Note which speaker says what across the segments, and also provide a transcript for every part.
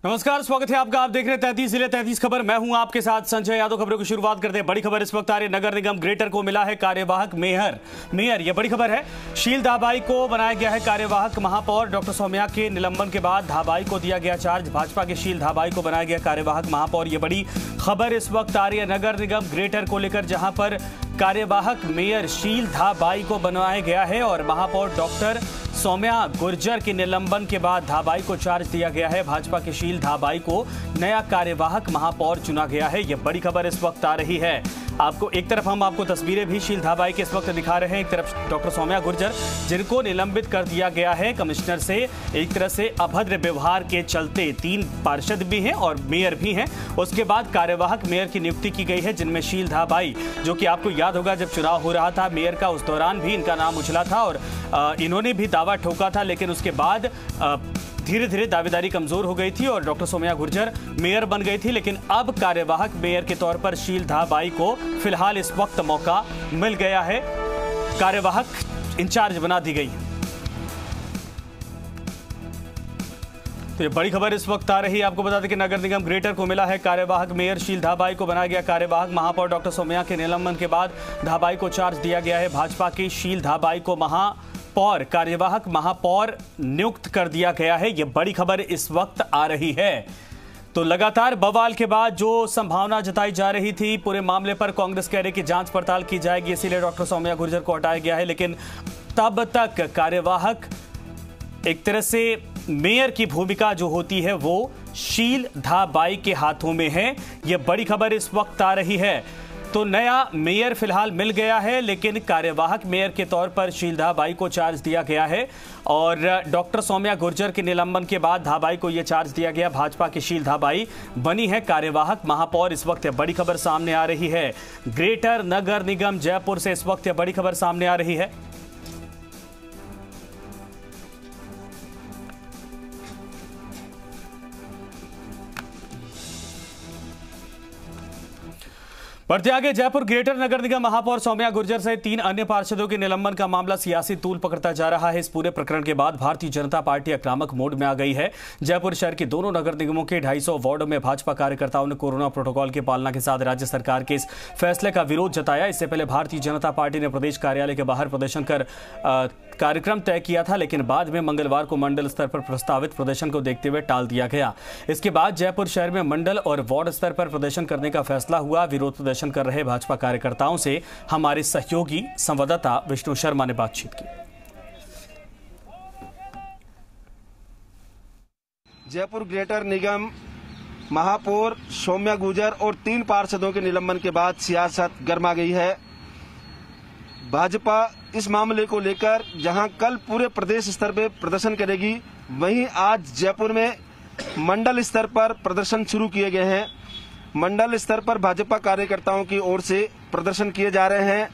Speaker 1: नमस्कार, स्वागत है आपका। आप देख रहे हैं 33 जिले 33 खबर। मैं हूं आपके साथ संजय यादव। खबरों की शुरुआत करते हैं। बड़ी खबर इस वक्त आ रही है। नगर निगम ग्रेटर को मिला है कार्यवाहक मेयर। यह बड़ी खबर है। शील धाबाई को बनाया गया है कार्यवाहक महापौर। डॉक्टर सौम्या के निलंबन के बाद धाबाई को दिया गया चार्ज। भाजपा के शील धाबाई को बनाया गया कार्यवाहक महापौर। यह बड़ी खबर इस वक्त आ रही है नगर निगम ग्रेटर को लेकर, जहां पर कार्यवाहक मेयर शील धाबाई को बनाया गया है और महापौर डॉक्टर सौम्या गुर्जर के निलंबन के बाद धाबाई को चार्ज दिया गया है। भाजपा के शील धाबाई को नया कार्यवाहक महापौर चुना गया है। यह बड़ी खबर इस वक्त आ रही है। आपको एक तरफ हम आपको तस्वीरें भी शील धाबाई के इस वक्त दिखा रहे हैं, एक तरफ डॉक्टर सौम्या गुर्जर जिनको निलंबित कर दिया गया है कमिश्नर से। एक तरह से अभद्र व्यवहार के चलते 3 पार्षद भी हैं और मेयर भी हैं। उसके बाद कार्यवाहक मेयर की नियुक्ति की गई है, जिनमें शील धाबाई, जो कि आपको याद होगा जब चुनाव हो रहा था मेयर का, उस दौरान भी इनका नाम उछला था और इन्होंने भी दावा ठोका था। लेकिन उसके बाद धीरे धीरे दावेदारी कमजोर हो गई थी और डॉक्टर सौम्या गुर्जर मेयर बन गई थी। लेकिन अब कार्यवाहक मेयर के तौर पर शील धाबाई को फिलहाल इस वक्त मौका मिल गया है, कार्यवाहक इंचार्ज बना दी गई है। तो ये बड़ी खबर इस वक्त आ रही है। आपको बता दें कि नगर निगम ग्रेटर को मिला है कार्यवाहक मेयर। शील धाबाई को बनाया गया कार्यवाहक महापौर। डॉक्टर सौम्या के निलंबन के बाद धाबाई को चार्ज दिया गया है। भाजपा की शील धाबाई को कार्यवाहक महापौर नियुक्त कर दिया गया है। यह बड़ी खबर इस वक्त आ रही है। तो लगातार बवाल के बाद जो संभावना जताई जा रही थी पूरे मामले पर, कांग्रेस कह रही कि जांच पड़ताल की जाएगी, इसीलिए डॉक्टर सौम्या गुर्जर को हटाया गया है। लेकिन तब तक कार्यवाहक एक तरह से मेयर की भूमिका जो होती है वो शील धाबाई के हाथों में है। यह बड़ी खबर इस वक्त आ रही है। तो नया मेयर फिलहाल मिल गया है, लेकिन कार्यवाहक मेयर के तौर पर शील धाबाई को चार्ज दिया गया है और डॉक्टर सौम्या गुर्जर के निलंबन के बाद धाबाई को यह चार्ज दिया गया। भाजपा की शील धाबाई बनी है कार्यवाहक महापौर। इस वक्त बड़ी खबर सामने आ रही है। ग्रेटर नगर निगम जयपुर से इस वक्त बड़ी खबर सामने आ रही है। बढ़ते आगे, जयपुर ग्रेटर नगर निगम महापौर सौम्या गुर्जर सहित 3 अन्य पार्षदों के निलंबन का मामला सियासी तूल पकड़ता जा रहा है। इस पूरे प्रकरण के बाद भारतीय जनता पार्टी आक्रामक मोड में आ गई है। जयपुर शहर के दोनों नगर निगमों के 250 वार्डों में भाजपा कार्यकर्ताओं ने कोरोना प्रोटोकॉल की पालना के साथ राज्य सरकार के इस फैसले का विरोध जताया। इससे पहले भारतीय जनता पार्टी ने प्रदेश कार्यालय के बाहर प्रदर्शन कर कार्यक्रम तय किया था, लेकिन बाद में मंगलवार को मंडल स्तर पर प्रस्तावित प्रदर्शन को देखते हुए टाल दिया गया। इसके बाद जयपुर शहर में मंडल और वार्ड स्तर पर प्रदर्शन करने का फैसला हुआ। विरोध प्रदर्शन कर रहे भाजपा कार्यकर्ताओं से हमारे सहयोगी संवाददाता विष्णु शर्मा ने बातचीत की।
Speaker 2: जयपुर ग्रेटर निगम महापौर सौम्या गुर्जर और 3 पार्षदों के निलंबन के बाद सियासत गर्मा गई है। भाजपा इस मामले को लेकर जहां कल पूरे प्रदेश स्तर पर प्रदर्शन करेगी, वहीं आज जयपुर में मंडल स्तर पर प्रदर्शन शुरू किए गए हैं। मंडल स्तर पर भाजपा कार्यकर्ताओं की ओर से प्रदर्शन किए जा रहे हैं।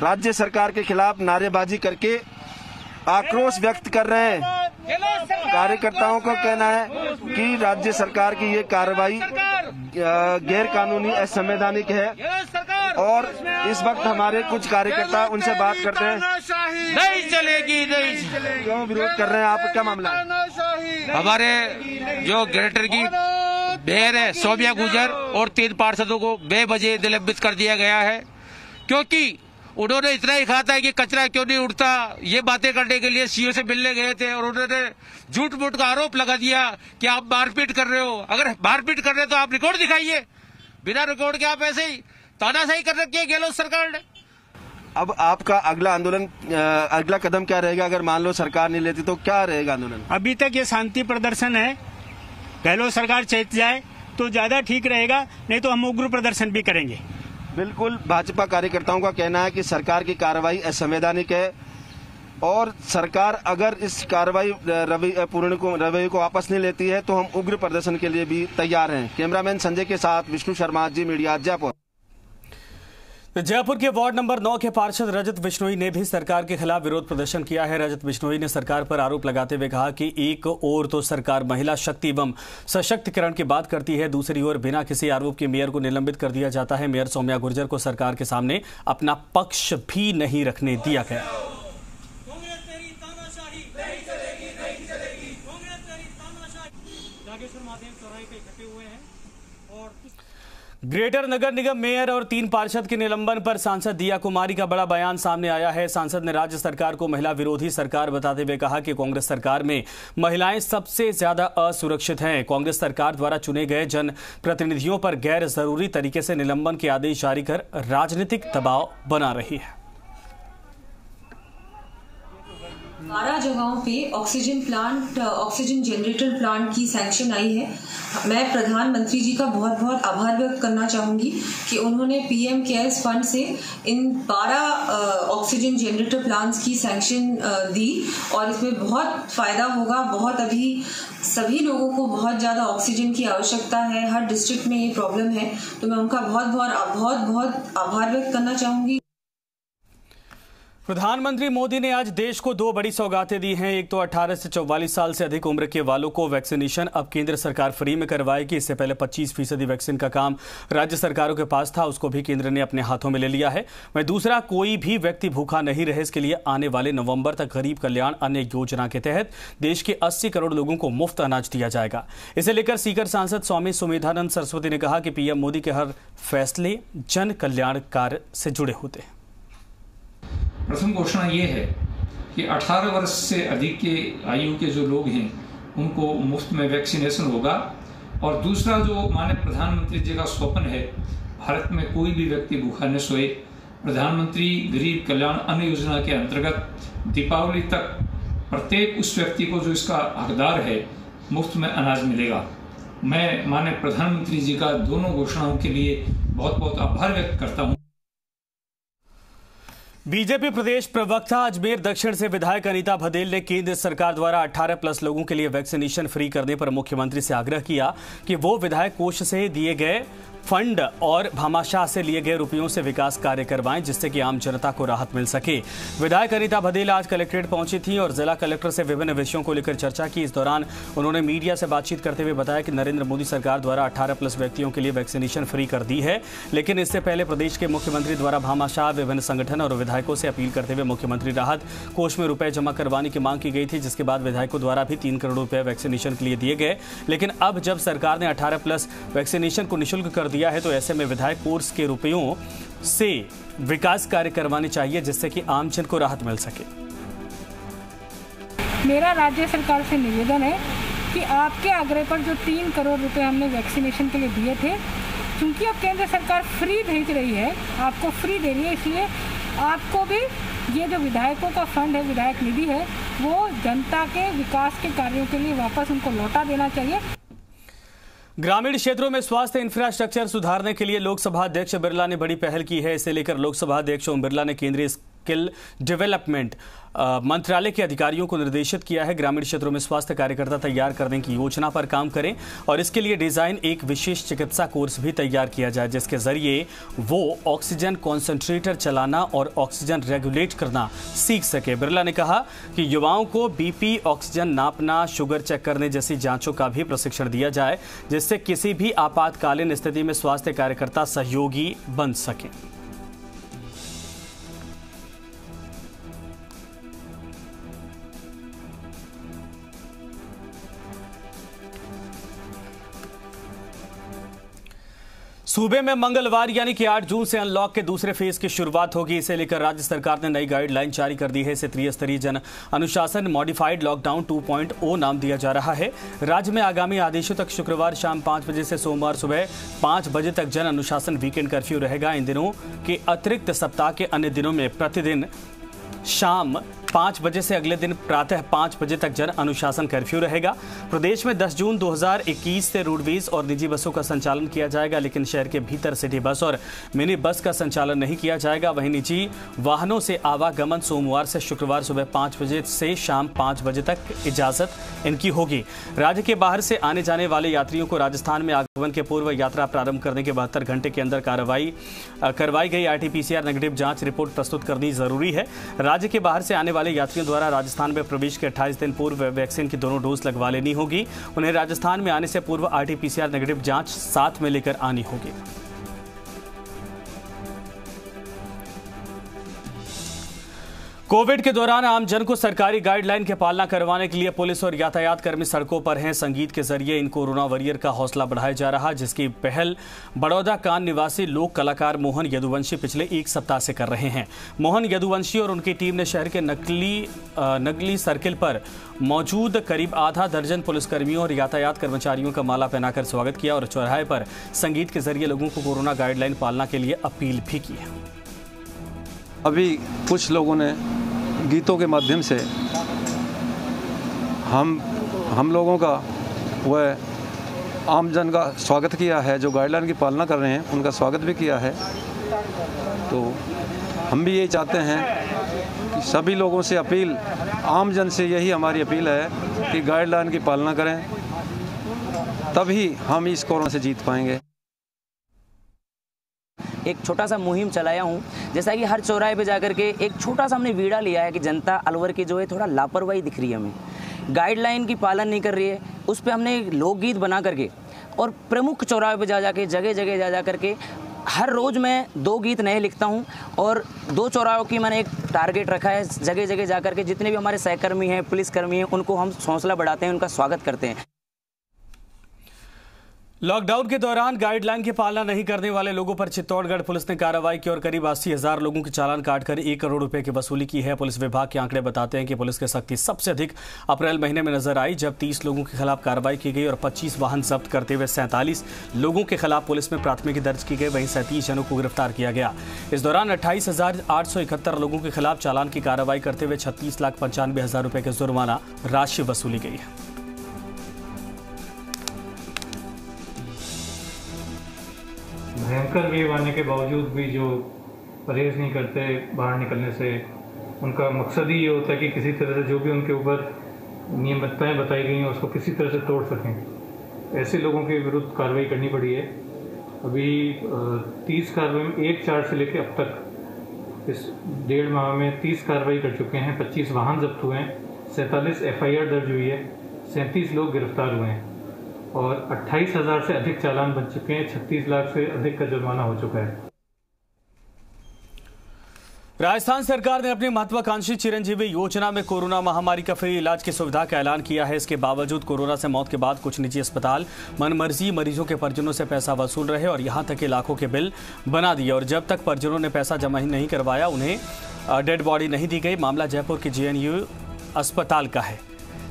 Speaker 2: राज्य सरकार के खिलाफ नारेबाजी करके आक्रोश व्यक्त कर रहे हैं। कार्यकर्ताओं का कहना है कि राज्य सरकार की ये कार्रवाई गैर कानूनी असंवैधानिक है और इस वक्त हमारे कुछ कार्यकर्ता उनसे बात करते हैं।
Speaker 3: नहीं चलेगी, नहीं चलेगी।
Speaker 2: क्यों विरोध कर रहे हैं आप? क्या मामला है?
Speaker 3: हमारे जो ग्रेटर की मेयर है सौम्या गुर्जर और 3 पार्षदों को बेवजह निलंबित कर दिया गया है, क्योंकि उन्होंने इतना ही कहा था कि कचरा क्यों नहीं उठता, ये बातें करने के लिए सीओ से मिलने गए थे और उन्होंने झूठ मूठ का आरोप लगा दिया कि आप मारपीट कर रहे हो। अगर मारपीट कर रहे हो तो आप रिकॉर्ड दिखाइए। बिना रिकॉर्ड के आप ऐसे ही तानाशाही कर रखी है गहलोत सरकार ने।
Speaker 2: अब आपका अगला आंदोलन, अगला कदम क्या रहेगा? अगर मान लो सरकार नहीं लेती तो क्या रहेगा आंदोलन?
Speaker 4: अभी तक ये शांति प्रदर्शन है। गहलोत सरकार चेत जाए तो ज्यादा ठीक रहेगा, नहीं तो हम उग्र प्रदर्शन भी करेंगे।
Speaker 2: बिल्कुल, भाजपा कार्यकर्ताओं का कहना है कि सरकार की कार्रवाई असंवैधानिक है और सरकार अगर इस कार्रवाई रवैये को वापस नहीं लेती है तो हम उग्र प्रदर्शन के लिए भी तैयार हैं। कैमरामैन संजय के साथ विष्णु शर्मा, जी मीडिया, जयपुर।
Speaker 1: जयपुर के वार्ड नंबर 9 के पार्षद रजत बिश्नोई ने भी सरकार के खिलाफ विरोध प्रदर्शन किया है। रजत बिश्नोई ने सरकार पर आरोप लगाते हुए कहा कि एक ओर तो सरकार महिला शक्ति एवं सशक्तिकरण की बात करती है, दूसरी ओर बिना किसी आरोप के मेयर को निलंबित कर दिया जाता है। मेयर सौम्या गुर्जर को सरकार के सामने अपना पक्ष भी नहीं रखने दिया गया।
Speaker 4: नागेश्वर महादेव चौराहे पे इकट्ठे हुए हैं और
Speaker 1: ग्रेटर नगर निगम मेयर और 3 पार्षद के निलंबन पर सांसद दिया कुमारी का बड़ा बयान सामने आया है। सांसद ने राज्य सरकार को महिला विरोधी सरकार बताते हुए कहा कि कांग्रेस सरकार में महिलाएं सबसे ज्यादा असुरक्षित हैं। कांग्रेस सरकार द्वारा चुने गए जन प्रतिनिधियों पर गैर जरूरी तरीके से निलंबन के आदेश जारी कर राजनीतिक दबाव बना रही है।
Speaker 5: 12 जगहों पे ऑक्सीजन जनरेटर प्लांट की सैंक्शन आई है। मैं प्रधानमंत्री जी का बहुत बहुत आभार व्यक्त करना चाहूंगी कि उन्होंने पीएम केयर्स फंड से इन 12 ऑक्सीजन जनरेटर प्लांट्स की सैंक्शन दी और इसमें बहुत फायदा होगा। बहुत अभी सभी लोगों को बहुत ज्यादा ऑक्सीजन की आवश्यकता है, हर डिस्ट्रिक्ट में ये प्रॉब्लम है, तो मैं उनका बहुत बहुत आभार व्यक्त करना चाहूंगी।
Speaker 1: प्रधानमंत्री मोदी ने आज देश को 2 बड़ी सौगातें दी हैं। एक तो 18 से 44 साल से अधिक उम्र के वालों को वैक्सीनेशन अब केंद्र सरकार फ्री में करवाएगी। इससे पहले 25% वैक्सीन का काम राज्य सरकारों के पास था, उसको भी केंद्र ने अपने हाथों में ले लिया है। वहीं दूसरा, कोई भी व्यक्ति भूखा नहीं रहे, इसके लिए आने वाले नवंबर तक गरीब कल्याण अन्न योजना के तहत देश के 80 करोड़ लोगों को मुफ्त अनाज दिया जाएगा। इसे लेकर सीकर सांसद स्वामी सुमेधानंद सरस्वती ने कहा कि पीएम मोदी के हर फैसले जन कल्याण कार्य से जुड़े होते हैं।
Speaker 6: प्रथम घोषणा ये है कि 18 वर्ष से अधिक के आयु के जो लोग हैं उनको मुफ्त में वैक्सीनेशन होगा। और दूसरा, जो माननीय प्रधानमंत्री जी का स्वप्न है, भारत में कोई भी व्यक्ति भूखा न सोए, प्रधानमंत्री गरीब कल्याण अन्न योजना के अंतर्गत दीपावली तक प्रत्येक उस व्यक्ति को जो इसका हकदार है मुफ्त में अनाज मिलेगा। मैं माननीय प्रधानमंत्री जी का दोनों घोषणाओं के लिए बहुत बहुत आभार व्यक्त करता हूँ।
Speaker 1: बीजेपी प्रदेश प्रवक्ता अजमेर दक्षिण से विधायक अनीता भदेल ने केंद्र सरकार द्वारा 18+ लोगों के लिए वैक्सीनेशन फ्री करने पर मुख्यमंत्री से आग्रह किया कि वो विधायक कोष से दिए गए फंड और भामाशाह से लिए गए रुपयों से विकास कार्य करवाएं, जिससे कि आम जनता को राहत मिल सके। विधायक अनीता भदेल आज कलेक्ट्रेट पहुंची थी और जिला कलेक्टर से विभिन्न विषयों को लेकर चर्चा की। इस दौरान उन्होंने मीडिया से बातचीत करते हुए बताया कि नरेंद्र मोदी सरकार द्वारा 18+ व्यक्तियों के लिए वैक्सीनेशन फ्री कर दी है, लेकिन इससे पहले प्रदेश के मुख्यमंत्री द्वारा भामाशाह, विभिन्न संगठन और विधायकों से अपील करते हुए मुख्यमंत्री राहत कोष में रुपए जमा करवाने की मांग की गई थी, जिसके बाद विधायकों द्वारा भी 3 करोड़ रुपए वैक्सीनेशन के लिए दिए गए। लेकिन अब जब सरकार ने 18+ वैक्सीनेशन को निःशुल्क कर दिया है, तो ऐसे में विधायक कोष के रुपयों से विकास कार्य करवाने चाहिए, जिससे कि आम जन को राहत मिल सके।
Speaker 7: मेरा राज्य सरकार से निवेदन है कि आपके आग्रह पर जो 3 करोड़ रुपए हमने वैक्सीनेशन के लिए दिए थे, क्योंकि अब केंद्र सरकार फ्री भेज रही है, आपको फ्री दे रही है, इसलिए आपको भी ये जो विधायकों का फंड है, विधायक निधि है, वो जनता के विकास के कार्यों के लिए वापस उनको लौटा देना चाहिए।
Speaker 1: ग्रामीण क्षेत्रों में स्वास्थ्य इंफ्रास्ट्रक्चर सुधारने के लिए लोकसभा अध्यक्ष बिरला ने बड़ी पहल की है। इसे लेकर लोकसभा अध्यक्ष ओम बिरला ने केंद्रीय स्किल डेवलपमेंट मंत्रालय के अधिकारियों को निर्देशित किया है, ग्रामीण क्षेत्रों में स्वास्थ्य कार्यकर्ता तैयार करने की योजना पर काम करें और इसके लिए डिजाइन एक विशेष चिकित्सा कोर्स भी तैयार किया जाए, जिसके जरिए वो ऑक्सीजन कॉन्सेंट्रेटर चलाना और ऑक्सीजन रेगुलेट करना सीख सके। बिरला ने कहा कि युवाओं को बीपी, ऑक्सीजन नापना, शुगर चेक करने जैसी जांचों का भी प्रशिक्षण दिया जाए, जिससे किसी भी आपातकालीन स्थिति में स्वास्थ्य कार्यकर्ता सहयोगी बन सके। सूबे में मंगलवार यानी कि 8 जून से अनलॉक के दूसरे फेज की शुरुआत होगी। इसे लेकर राज्य सरकार ने नई गाइडलाइन जारी कर दी है। इसे त्रिस्तरीय जन अनुशासन मॉडिफाइड लॉकडाउन 2.0 नाम दिया जा रहा है। राज्य में आगामी आदेशों तक शुक्रवार शाम 5 बजे से सोमवार सुबह 5 बजे तक जन अनुशासन वीकेंड कर्फ्यू रहेगा। इन दिनों के अतिरिक्त सप्ताह के अन्य दिनों में प्रतिदिन शाम 5 बजे से अगले दिन प्रातः 5 बजे तक जन अनुशासन कर्फ्यू रहेगा। प्रदेश में 10 जून 2021 से रोडवेज और निजी बसों का संचालन किया जाएगा, लेकिन शहर के भीतर सिटी बस और मिनी बस का संचालन नहीं किया जाएगा। वहीं निजी वाहनों से आवागमन सोमवार से शुक्रवार सुबह 5 बजे से शाम 5 बजे तक इजाजत इनकी होगी। राज्य के बाहर से आने जाने वाले यात्रियों को राजस्थान में आगमन के पूर्व यात्रा प्रारंभ करने के 72 घंटे के अंदर करवाई गई RT-PCR नेगेटिव जांच रिपोर्ट प्रस्तुत करनी जरूरी है। राज्य के बाहर से आने वाले यात्रियों द्वारा राजस्थान में प्रवेश के 28 दिन पूर्व वैक्सीन की दोनों डोज लगवा लेनी होगी। उन्हें राजस्थान में आने से पूर्व RT-PCR नेगेटिव जांच साथ में लेकर आनी होगी। कोविड के दौरान आम जन को सरकारी गाइडलाइन की पालना करवाने के लिए पुलिस और यातायात कर्मी सड़कों पर हैं। संगीत के जरिए इन कोरोना वॉरियर का हौसला बढ़ाया जा रहा, जिसकी पहल बड़ौदा कान निवासी लोक कलाकार मोहन यदुवंशी पिछले एक सप्ताह से कर रहे हैं। मोहन यदुवंशी और उनकी टीम ने शहर के नकली सर्किल पर मौजूद करीब आधा दर्जन पुलिसकर्मियों और यातायात कर्मचारियों का माला पहनाकर स्वागत किया और चौराहे पर संगीत के जरिए लोगों को कोरोना गाइडलाइन पालना के लिए अपील भी की है।
Speaker 8: अभी कुछ लोगों ने गीतों के माध्यम से हम लोगों का वह आम जन का स्वागत किया है, जो गाइडलाइन की पालना कर रहे हैं उनका स्वागत भी किया है। तो हम भी यही चाहते हैं कि सभी लोगों से अपील, आम जन से यही हमारी अपील है कि गाइडलाइन की पालना करें, तभी हम इस कोरोना से जीत पाएंगे।
Speaker 9: एक छोटा सा मुहिम चलाया हूँ, जैसा कि हर चौराहे पे जाकर के एक छोटा सा हमने बीड़ा लिया है कि जनता अलवर की जो है थोड़ा लापरवाही दिख रही है, हमें गाइडलाइन की पालन नहीं कर रही है। उस पे हमने लोकगीत बना करके और प्रमुख चौराहे पे जाके जगह जगह जा करके हर रोज़ मैं 2 गीत नए लिखता हूँ और 2 चौराहों की मैंने एक टारगेट रखा है। जगह जगह जा करके जितने भी हमारे सहकर्मी हैं, पुलिसकर्मी हैं, उनको हम हौसला बढ़ाते हैं, उनका स्वागत करते हैं।
Speaker 1: लॉकडाउन के दौरान गाइडलाइन की पालना नहीं करने वाले लोगों पर चित्तौड़गढ़ पुलिस ने कार्रवाई की और करीब 80,000 लोगों के चालान काटकर 1 करोड़ रुपए की वसूली की है। पुलिस विभाग के आंकड़े बताते हैं कि पुलिस की सख्ती सबसे अधिक अप्रैल महीने में नजर आई, जब 30 लोगों के खिलाफ कार्रवाई की गई और 25 वाहन जब्त करते हुए 47 लोगों के खिलाफ पुलिस में प्राथमिकी दर्ज की गई। वहीं 37 जनों को गिरफ्तार किया गया। इस दौरान 28,871 लोगों के खिलाफ चालान की कार्रवाई करते हुए 36,95,000 रुपए की जुर्माना राशि वसूली गई है।
Speaker 6: भयंकर वेव आने के बावजूद भी जो परहेज नहीं करते बाहर निकलने से, उनका मकसद ही ये होता है कि किसी तरह से जो भी उनके ऊपर नियमितताएं बताई गई हैं उसको किसी तरह से तोड़ सकें। ऐसे लोगों के विरुद्ध कार्रवाई करनी पड़ी है। अभी 30 कार्रवाई में 1/4 से लेकर अब तक इस 1.5 माह में 30 कार्रवाई कर चुके हैं। 25 वाहन जब्त हुए हैं, 47 FIR दर्ज हुई है, 37 लोग गिरफ्तार हुए हैं और 28,000 से अधिक चालान बन चुके हैं। 36 लाख से अधिक का जुर्माना हो चुका है।
Speaker 1: राजस्थान सरकार ने अपनी महत्वाकांक्षी चिरंजीवी योजना में कोरोना महामारी का फ्री इलाज की सुविधा का ऐलान किया है। इसके बावजूद कोरोना से मौत के बाद कुछ निजी अस्पताल मनमर्जी मरीजों के परिजनों से पैसा वसूल रहे और यहां तक कि लाखों के बिल बना दिए और जब तक परिजनों ने पैसा जमा ही नहीं करवाया उन्हें डेड बॉडी नहीं दी गई। मामला जयपुर के JNU अस्पताल का है,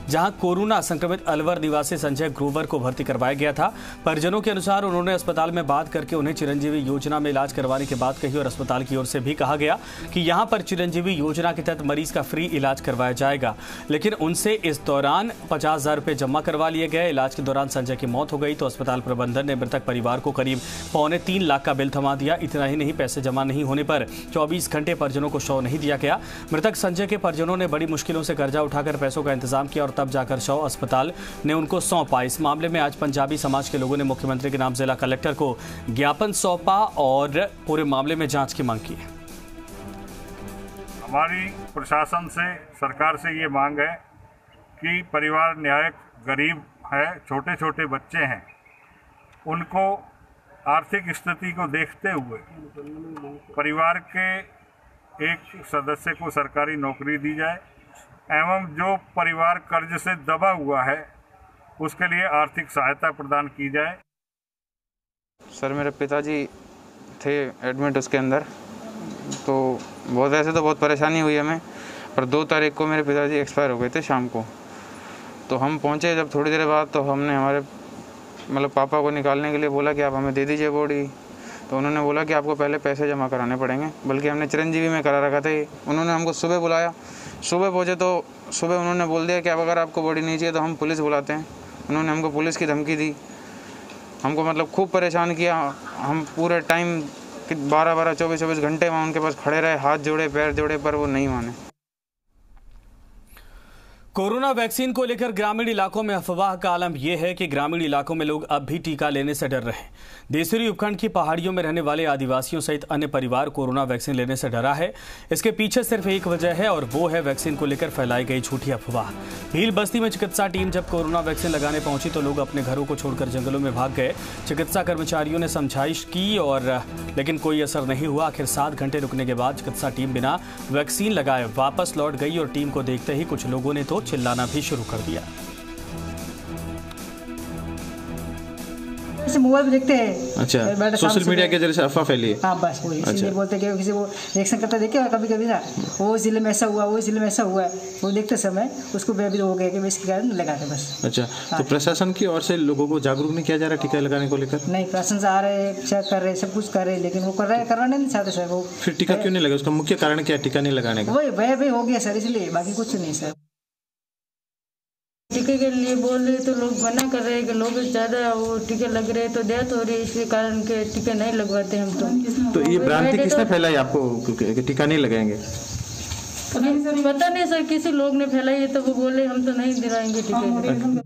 Speaker 1: जहां कोरोना संक्रमित अलवर निवासी संजय ग्रोवर को भर्ती करवाया गया था। परिजनों के अनुसार उन्होंने अस्पताल में बात करके उन्हें चिरंजीवी योजना में इलाज करवाने की बात कही और अस्पताल की ओर से भी कहा गया कि यहां पर चिरंजीवी योजना के तहत मरीज का फ्री इलाज करवाया जाएगा, लेकिन उनसे इस दौरान 50,000 रुपये जमा करवा लिए गए। इलाज के दौरान संजय की मौत हो गई तो अस्पताल प्रबंधन ने मृतक परिवार को करीब 2.25 लाख का बिल थमा दिया। इतना ही नहीं, पैसे जमा नहीं होने पर 24 घंटे परिजनों को शव नहीं दिया गया। मृतक संजय के परिजनों ने बड़ी मुश्किलों से कर्जा उठाकर पैसों का इंतजाम किया और तब जाकर शव अस्पताल ने उनको सौंपा। इस मामले में आज पंजाबी समाज के लोगों ने मुख्यमंत्री के नाम जिला कलेक्टर को ज्ञापन सौंपा और पूरे मामले में जांच की मांग की है।
Speaker 10: हमारी प्रशासन से, सरकार से ये मांग है कि परिवार न्यायिक गरीब है, छोटे छोटे बच्चे हैं, उनको आर्थिक स्थिति को देखते हुए परिवार के एक सदस्य को सरकारी नौकरी दी जाए एवं जो परिवार कर्ज से दबा हुआ है उसके लिए आर्थिक सहायता प्रदान की जाए।
Speaker 11: सर, मेरे पिताजी थे एडमिट उसके अंदर, तो बहुत परेशानी हुई हमें, पर 2 तारीख को मेरे पिताजी एक्सपायर हो गए थे शाम को। तो हम पहुंचे जब थोड़ी देर बाद, तो हमने हमारे पापा को निकालने के लिए बोला कि आप हमें दे दीजिए बॉडी। तो उन्होंने बोला कि आपको पहले पैसे जमा कराने पड़ेंगे, बल्कि हमने चिरंजीवी में करा रखा था। उन्होंने हमको सुबह बुलाया, सुबह पहुँचे तो सुबह उन्होंने बोल दिया कि अब अगर आपको बॉडी नहीं चाहिए तो हम पुलिस बुलाते हैं। उन्होंने हमको पुलिस की धमकी दी, हमको खूब परेशान किया। हम पूरे टाइम 12-12, 24-24 घंटे वहाँ उनके पास खड़े रहे, हाथ जोड़े, पैर जोड़े, पर वो नहीं माने।
Speaker 1: कोरोना वैक्सीन को लेकर ग्रामीण इलाकों में अफवाह का आलम यह है कि ग्रामीण इलाकों में लोग अब भी टीका लेने से डर रहे हैं। देसरी उपखंड की पहाड़ियों में रहने वाले आदिवासियों सहित अन्य परिवार कोरोना वैक्सीन लेने से डरा है। इसके पीछे सिर्फ एक वजह है और वो है वैक्सीन को लेकर फैलाई गई झूठी अफवाह। भील बस्ती में चिकित्सा टीम जब कोरोना वैक्सीन लगाने पहुंची तो लोग अपने घरों को छोड़कर जंगलों में भाग गए। चिकित्सा कर्मचारियों ने समझाइश की लेकिन कोई असर नहीं हुआ। आखिर 7 घंटे रुकने के बाद चिकित्सा टीम बिना वैक्सीन लगाए वापस लौट गई और टीम को देखते ही कुछ लोगों ने तो चिल्लाना भी शुरू कर दिया।
Speaker 12: मोबाइल देखते हैं।
Speaker 13: अच्छा, सोशल मीडिया के जरिए से अफवाह फैली है।
Speaker 12: हाँ बस वही इसलिए बोलते कि किसी को रिएक्शन करता देखे कभी कभी ना वो जिले में ऐसा हुआ वो जिले में ऐसा हुआ वो देखते समय उसको भी हो गया कि इसके कारण लगाते बस।
Speaker 13: अच्छा, तो प्रशासन की ओर से लोगों को जागरूक नहीं किया जा रहा टीका लगाने को लेकर?
Speaker 12: नहीं, प्रशासन से आ रहे चेक कर रहे सब कुछ कर रहे लेकिन वो करवाने नहीं चाहते सर। वो
Speaker 13: फिर टीका क्यों नहीं लगा? उसका मुख्य कारण क्या टीका नहीं लगाने का?
Speaker 12: वही भय हो गया सर, इसलिए बाकी कुछ नहीं सर।
Speaker 14: टीके के लिए बोल रहे तो लोग मना कर रहे हैं कि लोग ज़्यादा वो टीके लग रहे हैं तो डेथ हो रही है, इसके कारण के टीके नहीं लगवाते हम। तो
Speaker 13: ये भ्रांति किसने फैलाई आपको कि टीका नहीं लगाएंगे?
Speaker 14: पता नहीं सर, किसी लोग ने फैलाई है तो वो बोले हम तो नहीं दिलाएंगे टीके।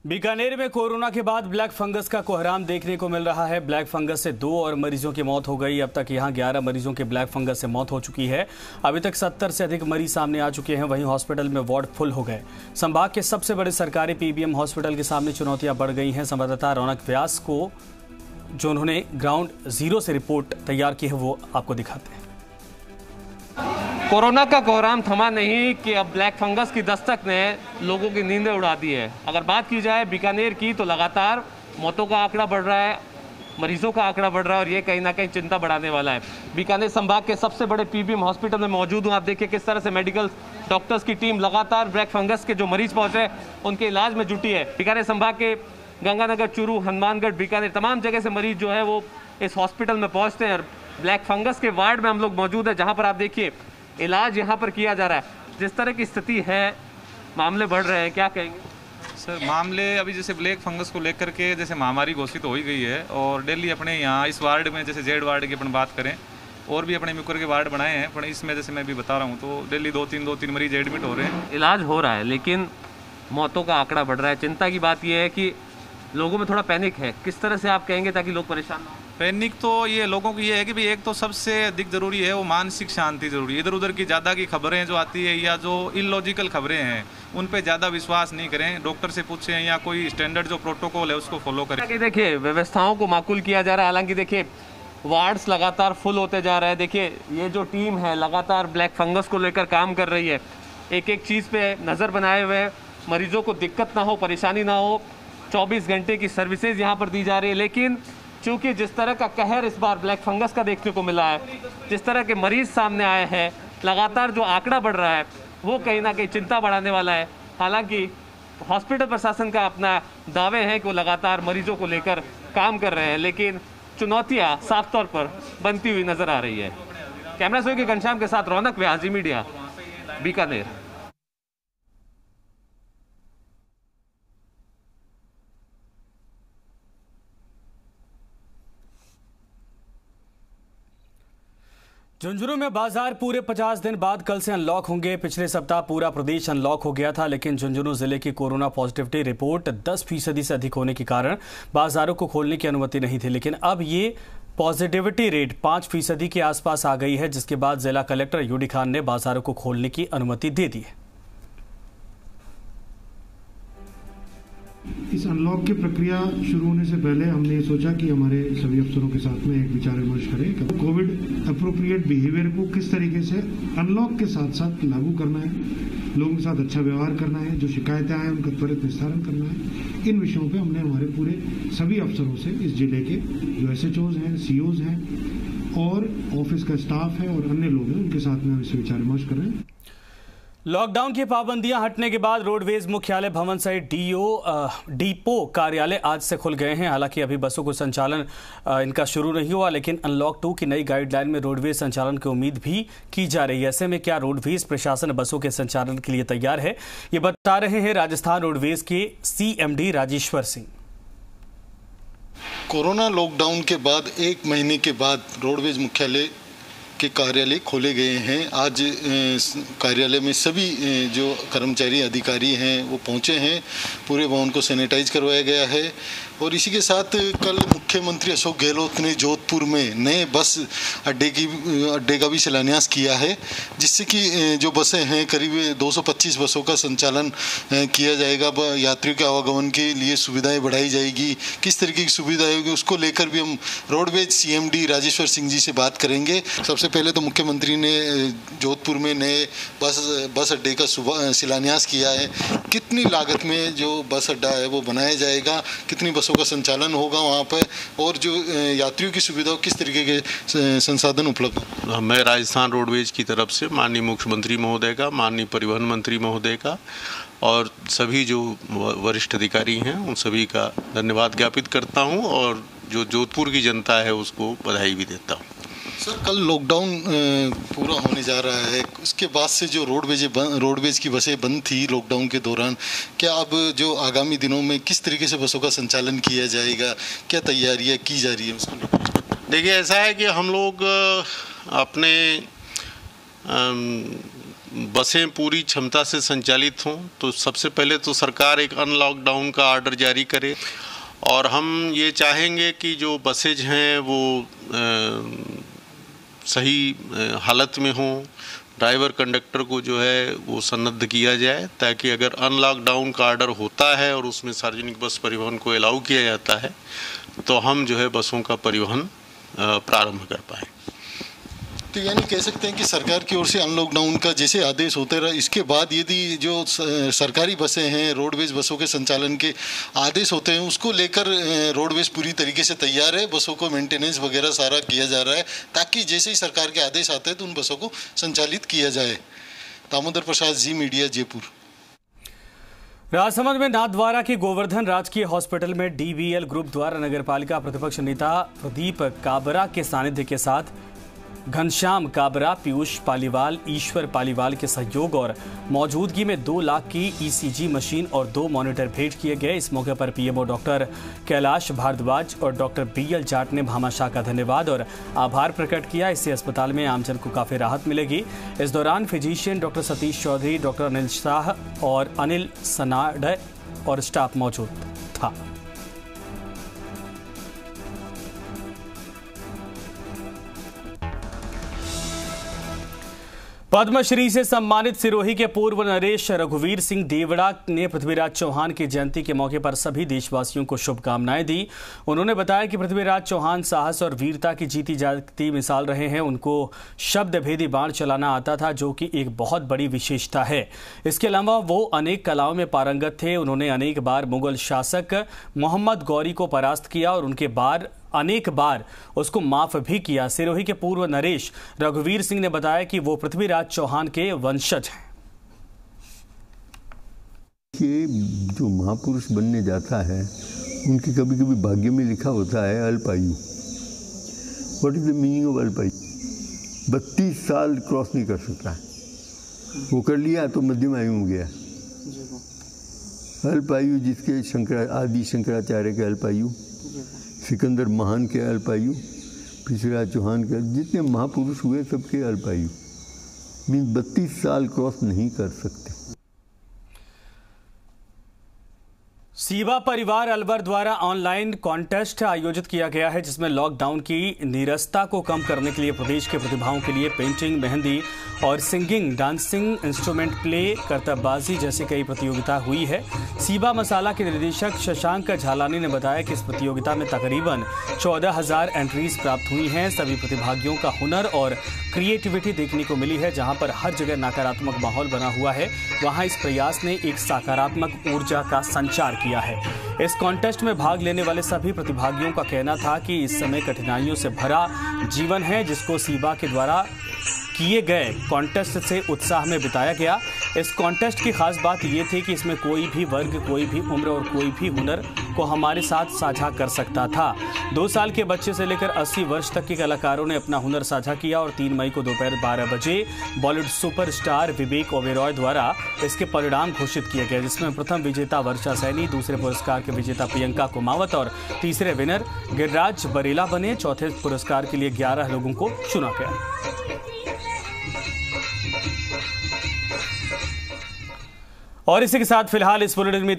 Speaker 1: बीकानेर में कोरोना के बाद ब्लैक फंगस का कोहराम देखने को मिल रहा है। ब्लैक फंगस से 2 और मरीजों की मौत हो गई। अब तक यहां 11 मरीजों के ब्लैक फंगस से मौत हो चुकी है। अभी तक 70 से अधिक मरीज सामने आ चुके हैं। वहीं हॉस्पिटल में वार्ड फुल हो गए। संभाग के सबसे बड़े सरकारी पीबीएम हॉस्पिटल के सामने चुनौतियां बढ़ गई हैं। संवाददाता रौनक व्यास को जो उन्होंने ग्राउंड जीरो से रिपोर्ट तैयार की है वो आपको दिखाते हैं।
Speaker 15: कोरोना का कोहराम थमा नहीं कि अब ब्लैक फंगस की दस्तक ने लोगों की नींदें उड़ा दी है। अगर बात की जाए बीकानेर की तो लगातार मौतों का आंकड़ा बढ़ रहा है, मरीजों का आंकड़ा बढ़ रहा है और ये कहीं ना कहीं चिंता बढ़ाने वाला है। बीकानेर संभाग के सबसे बड़े पीबीएम हॉस्पिटल में मौजूद हूँ। आप देखिए किस तरह से मेडिकल डॉक्टर्स की टीम लगातार ब्लैक फंगस के जो मरीज पहुँचे उनके इलाज में जुटी है। बीकानेर संभाग के गंगानगर, चूरू, हनुमानगढ़, बीकानेर तमाम जगह से मरीज जो है वो इस हॉस्पिटल में पहुँचते हैं और ब्लैक फंगस के वार्ड में हम लोग मौजूद है जहाँ पर आप देखिए इलाज यहाँ पर किया जा रहा है। जिस तरह की स्थिति है, मामले बढ़ रहे हैं, क्या कहेंगे?
Speaker 16: सर, मामले अभी जैसे ब्लैक फंगस को लेकर के जैसे महामारी घोषित हो ही गई है और डेली अपने यहाँ इस वार्ड में जैसे जेड वार्ड की अपन बात करें और भी अपने म्यूकर के वार्ड बनाए हैं, पर इसमें जैसे मैं भी बता रहा हूँ तो डेली 2-3 मरीज एडमिट हो रहे हैं।
Speaker 15: इलाज हो रहा है लेकिन मौतों का आंकड़ा बढ़ रहा है। चिंता की बात यह है कि लोगों में थोड़ा पैनिक है। किस तरह से आप कहेंगे ताकि लोग परेशान ना हो?
Speaker 16: पैनिक तो ये लोगों की ये है कि भाई एक तो सबसे अधिक जरूरी है वो मानसिक शांति जरूरी है। इधर उधर की ज़्यादा की खबरें जो आती है या जो इलॉजिकल खबरें हैं उन पे ज़्यादा विश्वास नहीं करें। डॉक्टर से पूछें या कोई स्टैंडर्ड जो प्रोटोकॉल है उसको फॉलो करें।
Speaker 15: देखिए व्यवस्थाओं को माकूल किया जा रहा है। हालांकि देखिए वार्ड्स लगातार फुल होते जा रहे हैं। देखिए ये जो टीम है लगातार ब्लैक फंगस को लेकर काम कर रही है। एक एक चीज़ पे नज़र बनाए हुए मरीजों को दिक्कत ना हो, परेशानी ना हो। 24 घंटे की सर्विसेज यहाँ पर दी जा रही है। लेकिन चूँकि जिस तरह का कहर इस बार ब्लैक फंगस का देखने को मिला है, जिस तरह के मरीज सामने आए हैं, लगातार जो आंकड़ा बढ़ रहा है वो कहीं ना कहीं चिंता बढ़ाने वाला है। हालांकि हॉस्पिटल प्रशासन का अपना दावे है कि वो लगातार मरीजों को लेकर काम कर रहे हैं, लेकिन चुनौतियां साफ तौर पर बनती हुई नजर आ रही है। कैमरा सहयोगी घनश्याम के साथ रौनक व्यास, जी मीडिया, बीकानेर।
Speaker 1: झुंझुनू में बाजार पूरे 50 दिन बाद कल से अनलॉक होंगे। पिछले सप्ताह पूरा प्रदेश अनलॉक हो गया था, लेकिन झुंझुनू जिले की कोरोना पॉजिटिविटी रिपोर्ट 10% से अधिक होने के कारण बाजारों को खोलने की अनुमति नहीं थी। लेकिन अब ये पॉजिटिविटी रेट 5% के आसपास आ गई है, जिसके बाद जिला कलेक्टर यूडी खान ने बाजारों को खोलने की अनुमति दे दी है।
Speaker 17: इस अनलॉक की प्रक्रिया शुरू होने से पहले हमने ये सोचा कि हमारे सभी अफसरों के साथ में एक विचार विमर्श करें कि कोविड अप्रोप्रिएट बिहेवियर को किस तरीके से अनलॉक के साथ साथ लागू करना है, लोगों के साथ अच्छा व्यवहार करना है, जो शिकायतें आए उनका त्वरित निस्तारण करना है। इन विषयों पे हमने हमारे पूरे सभी अफसरों से इस जिले के जो SHOs हैं, COs हैं और ऑफिस का स्टाफ है और अन्य लोग हैं उनके साथ में हम इस विचार विमर्श कर रहे हैं।
Speaker 1: लॉकडाउन की पाबंदियां हटने के बाद रोडवेज मुख्यालय भवन सहित डिपो कार्यालय आज से खुल गए हैं। हालांकि अभी बसों को संचालन इनका शुरू नहीं हुआ, लेकिन अनलॉक 2 की नई गाइडलाइन में रोडवेज संचालन की उम्मीद भी की जा रही है। ऐसे में क्या रोडवेज प्रशासन बसों के संचालन के लिए तैयार है, ये बता रहे हैं राजस्थान रोडवेज के CMD Rajeshwar Singh.
Speaker 18: Corona lockdown के बाद 1 महीने के बाद रोडवेज मुख्यालय के कार्यालय खोले गए हैं। आज कार्यालय में सभी जो कर्मचारी अधिकारी हैं वो पहुंचे हैं। पूरे भवन को सैनिटाइज करवाया गया है और इसी के साथ कल मुख्यमंत्री अशोक गहलोत ने जोधपुर में नए बस अड्डे का भी शिलान्यास किया है, जिससे कि जो बसें हैं करीब 225 बसों का संचालन किया जाएगा। यात्रियों के आवागमन के लिए सुविधाएं बढ़ाई जाएगी। किस तरीके की सुविधा होगी उसको लेकर भी हम रोडवेज CMD राजेश्वर सिंह जी से बात करेंगे। सबसे पहले तो मुख्यमंत्री ने जोधपुर में नए बस अड्डे का शिलान्यास किया है। कितनी लागत में जो बस अड्डा है वो बनाया जाएगा, कितनी बसों का संचालन होगा वहाँ पर, और जो यात्रियों की सुविधा किस तरीके के संसाधन उपलब्ध हैं।
Speaker 19: मैं राजस्थान रोडवेज की तरफ से माननीय मुख्यमंत्री महोदय का, माननीय परिवहन मंत्री महोदय का और सभी जो वरिष्ठ अधिकारी हैं उन सभी का धन्यवाद ज्ञापित करता हूं और जो जोधपुर की जनता है उसको बधाई भी देता हूं।
Speaker 18: सर, कल लॉकडाउन पूरा होने जा रहा है, उसके बाद से जो रोडवेज की बसें बंद थी लॉकडाउन के दौरान, क्या अब जो आगामी दिनों में किस तरीके से बसों का संचालन किया जाएगा, क्या तैयारियां की जा रही है उसको?
Speaker 19: देखिए, ऐसा है कि हम लोग अपने बसें पूरी क्षमता से संचालित हों तो सबसे पहले तो सरकार एक अनलॉकडाउन का ऑर्डर जारी करे और हम ये चाहेंगे कि जो बसेज हैं वो सही हालत में हों। ड्राइवर कंडक्टर को जो है वो सन्नद्ध किया जाए ताकि अगर अनलॉकडाउन का ऑर्डर होता है और उसमें सार्वजनिक बस परिवहन को अलाउ किया जाता है तो हम जो है बसों का परिवहन प्रारंभ कर पाएँ।
Speaker 18: तो यानी कह सकते हैं कि सरकार की ओर से अनलॉकडाउन का जैसे आदेश होते रहा, इसके बाद यदि जो सरकारी बसें हैं, रोडवेज बसों के संचालन के आदेश होते हैं, उसको लेकर रोडवेज पूरी तरीके से तैयार है। बसों को मेंटेनेंस वगैरह सारा किया जा रहा है ताकि जैसे ही सरकार के आदेश आते हैं तो उन बसों को संचालित किया जाए। दामोदर प्रसाद, जी मीडिया, जयपुर।
Speaker 1: राजसमंद में नाथद्वारा के गोवर्धन राजकीय हॉस्पिटल में DVL ग्रुप द्वारा नगरपालिका प्रतिपक्ष नेता प्रदीप काबरा के सानिध्य के साथ घनश्याम काबरा, पीयूष पालीवाल, ईश्वर पालीवाल के सहयोग और मौजूदगी में 2 लाख की ECG मशीन और 2 मॉनिटर भेंट किए गए। इस मौके पर PMO डॉक्टर कैलाश भारद्वाज और डॉक्टर BL जाट ने भामाशाह का धन्यवाद और आभार प्रकट किया। इससे अस्पताल में आमजन को काफी राहत मिलेगी। इस दौरान physician doctor Satish Chaudhary, doctor Anil Shah और अनिल सनाडे और स्टाफ मौजूद था। पद्मश्री से सम्मानित सिरोही के पूर्व नरेश रघुवीर सिंह देवड़ा ने पृथ्वीराज चौहान की जयंती के मौके पर सभी देशवासियों को शुभकामनाएं दी। उन्होंने बताया कि पृथ्वीराज चौहान साहस और वीरता की जीती जागती मिसाल रहे हैं। उनको शब्द भेदी बाण चलाना आता था, जो कि एक बहुत बड़ी विशेषता है। इसके अलावा वो अनेक कलाओं में पारंगत थे। उन्होंने अनेक बार मुगल शासक मोहम्मद गौरी को परास्त किया और उनके बाद अनेक बार उसको माफ भी किया। सिरोही के पूर्व नरेश रघुवीर सिंह ने बताया कि वो पृथ्वीराज चौहान के वंशज हैं।
Speaker 20: कि जो महापुरुष बनने जाता है उनके कभी कभी भाग्य में लिखा होता है अल्पायु। What is the meaning of अल्पायु? 32 साल क्रॉस नहीं कर सकता है, वो कर लिया तो मध्यम आयु हो गया। अल्पायु जिसके आदि शंकराचार्य के अल्पायु, सिकंदर महान के अल्पायु, पृथ्वीराज चौहान के, जितने महापुरुष हुए सबके अल्पायु। मीन 32 साल क्रॉस नहीं कर सकते।
Speaker 1: सीबा परिवार अलवर द्वारा ऑनलाइन कॉन्टेस्ट आयोजित किया गया है, जिसमें लॉकडाउन की नीरसता को कम करने के लिए प्रदेश के प्रतिभाओं के लिए पेंटिंग, मेहंदी और सिंगिंग, डांसिंग, इंस्ट्रूमेंट प्ले, करतबबाजी जैसी कई प्रतियोगिता हुई है। सीबा मसाला के निदेशक शशांक झालानी ने बताया कि इस प्रतियोगिता में तकरीबन 14,000 एंट्रीज प्राप्त हुई हैं। सभी प्रतिभागियों का हुनर और क्रिएटिविटी देखने को मिली है। जहां पर हर जगह नकारात्मक माहौल बना हुआ है, वहां इस प्रयास ने एक सकारात्मक ऊर्जा का संचार किया है। इस कॉन्टेस्ट में भाग लेने वाले सभी प्रतिभागियों का कहना था कि इस समय कठिनाइयों से भरा जीवन है, जिसको सीबा के द्वारा किए गए कॉन्टेस्ट से उत्साह में बिताया गया। इस कॉन्टेस्ट की खास बात ये थी कि इसमें कोई भी वर्ग, कोई भी उम्र और कोई भी हुनर को हमारे साथ साझा कर सकता था। 2 साल के बच्चे से लेकर 80 वर्ष तक के कलाकारों ने अपना हुनर साझा किया और 3 मई को दोपहर 12 बजे बॉलीवुड सुपरस्टार विवेक ओबेरॉय द्वारा इसके परिणाम घोषित किए गए, जिसमें प्रथम विजेता वर्षा सैनी, दूसरे पुरस्कार के विजेता प्रियंका कुमावत और तीसरे विनर गिरिराज बरेला बने। चौथे पुरस्कार के लिए 11 लोगों को चुना गया। और इसी के साथ फिलहाल इस बुलेटिन में